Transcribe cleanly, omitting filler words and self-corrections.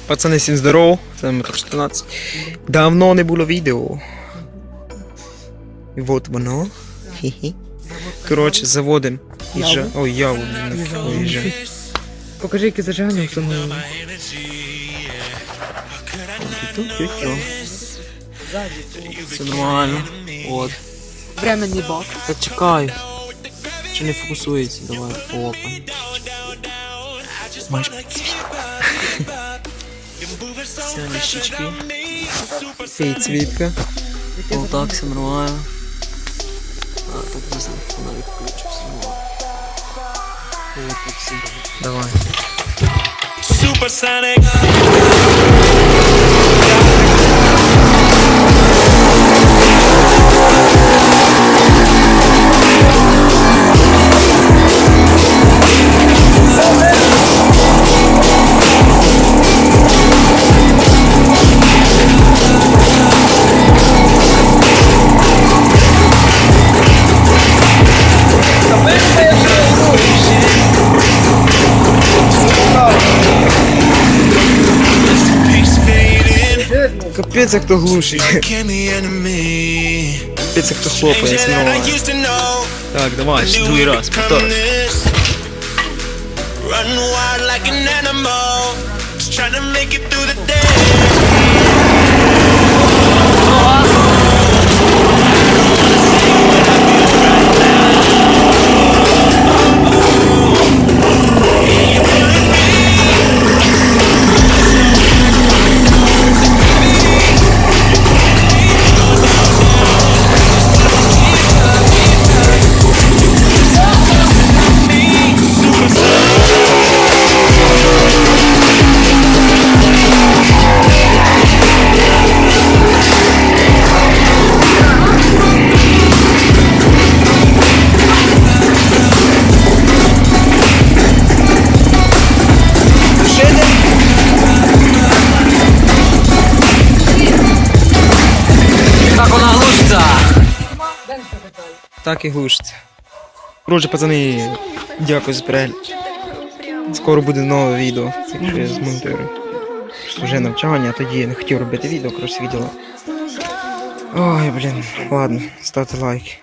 Пацани, всім здорово, це Метро 14. Давно не було відео. І от воно. Хі-хі. Коротше, заводим. Ой, яву, їжа. Покажи, яке зажигання встановлено. Все нормально. От. Временний бак. Та чекай. Чи не фокусується, давай. Опа. Маєш підсвітку. Все, щічки. Підсвітка. Отак, все нормально. А, тут дійсно фонарик включився. Вот тут все. Давай. Supersonic. Капець, як то глушить. Капець, як то хлопає знову. Так, давай, ще другий раз, повтор. Так і глушиться. Коротше, пацани, дякую за перегляд. Скоро буде нове відео, якщо я змонтую. Вже навчання, а тоді я не хотів робити відео, коротше, відео. Ой, блін, ладно, ставте лайки.